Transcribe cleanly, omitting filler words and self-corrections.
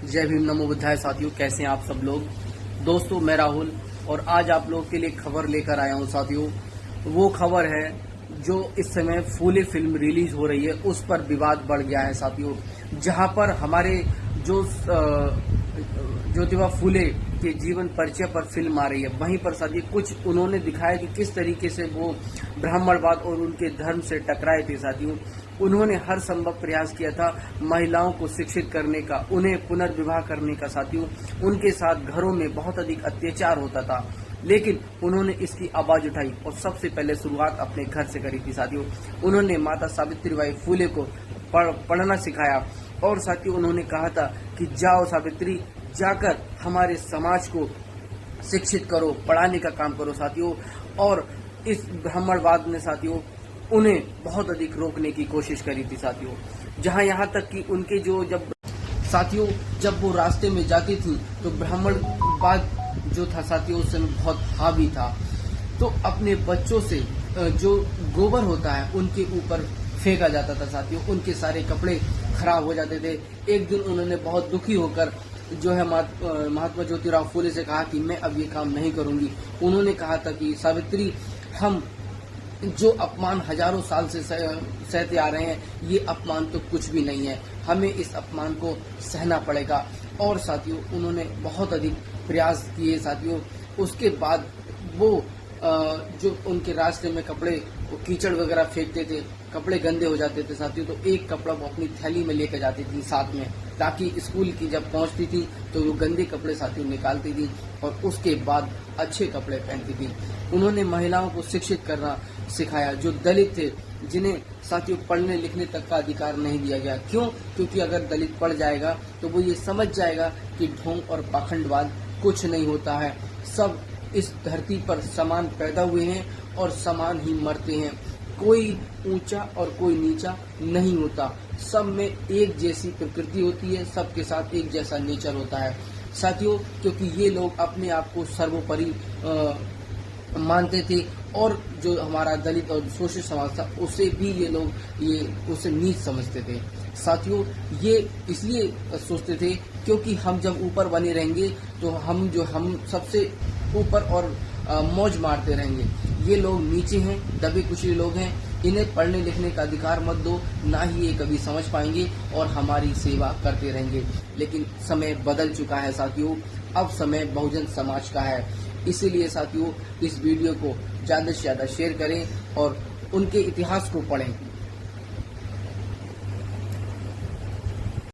जय भीम नमो बुद्धाय। साथियों, कैसे हैं आप सब लोग। दोस्तों, मैं राहुल और आज आप लोगों के लिए खबर लेकर आया हूं। साथियों, वो खबर है जो इस समय फूले फिल्म रिलीज हो रही है, उस पर विवाद बढ़ गया है। साथियों, जहां पर हमारे जो ज्योतिबा फूले के जीवन परिचय पर फिल्म आ रही है, वहीं पर साथियों कुछ उन्होंने दिखाया कि किस तरीके से वो ब्राह्मणवाद और उनके धर्म से टकराए थे। साथियों, उन्होंने हर संभव प्रयास किया था महिलाओं को शिक्षित करने का, उन्हें पुनर्विवाह करने का। साथियों, उनके साथ घरों में बहुत अधिक अत्याचार होता था, लेकिन उन्होंने इसकी आवाज उठाई और सबसे पहले शुरुआत अपने घर से करी थी। साथियों, उन्होंने माता सावित्रीबाई फूले को पढ़ना सिखाया और साथियों उन्होंने कहा था कि जाओ सावित्री, जाकर हमारे समाज को शिक्षित करो, पढ़ाने का काम करो। साथियों, और इस ब्राह्मणवाद ने साथियों उन्हें बहुत अधिक रोकने की कोशिश करी थी। साथियों, जहां यहाँ तक कि उनके जब वो रास्ते में जाती थी तो ब्राह्मणवाद जो था साथियों उस समय बहुत हावी था। तो अपने बच्चों से जो गोबर होता है उनके ऊपर फेंका जाता था। साथियों, उनके सारे कपड़े खराब हो जाते थे। एक दिन उन्होंने बहुत दुखी होकर जो है महात्मा ज्योतिराव फूले से कहा कि मैं अब ये काम नहीं करूंगी। उन्होंने कहा था कि सावित्री, हम जो अपमान हजारों साल से सहते आ रहे हैं, ये अपमान तो कुछ भी नहीं है, हमें इस अपमान को सहना पड़ेगा। और साथियों उन्होंने बहुत अधिक प्रयास किए। साथियों, उसके बाद वो जो उनके रास्ते में कपड़े कीचड़ वगैरह फेंकते थे, कपड़े गंदे हो जाते थे। साथियों, तो एक कपड़ा वो अपनी थैली में लेकर जाती थी साथ में, ताकि स्कूल की जब पहुंचती थी तो वो गंदे कपड़े साथियों निकालती थी और उसके बाद अच्छे कपड़े पहनती थी। उन्होंने महिलाओं को शिक्षित करना सिखाया, जो दलित थे, जिन्हें साथियों पढ़ने लिखने तक का अधिकार नहीं दिया गया। क्यों? क्योंकि अगर दलित पढ़ जाएगा तो वो ये समझ जाएगा कि ढोंग और पाखंडवाद कुछ नहीं होता है, सब इस धरती पर समान पैदा हुए हैं और समान ही मरते हैं। कोई ऊंचा और कोई नीचा नहीं होता, सब में एक जैसी प्रकृति होती है, सबके साथ एक जैसा नेचर होता है। साथियों, क्योंकि ये लोग अपने आप को सर्वोपरि मानते थे और जो हमारा दलित और शोषित समाज था उसे भी ये लोग उसे नीच समझते थे। साथियों, ये इसलिए सोचते थे क्योंकि हम जब ऊपर बने रहेंगे तो हम सबसे ऊपर और मौज मारते रहेंगे। ये लोग नीचे हैं, दबे कुचले लोग हैं, इन्हें पढ़ने लिखने का अधिकार मत दो, ना ही ये कभी समझ पाएंगे और हमारी सेवा करते रहेंगे। लेकिन समय बदल चुका है साथियों, अब समय बहुजन समाज का है। इसीलिए साथियों इस वीडियो को ज़्यादा से ज़्यादा शेयर करें और उनके इतिहास को पढ़ें।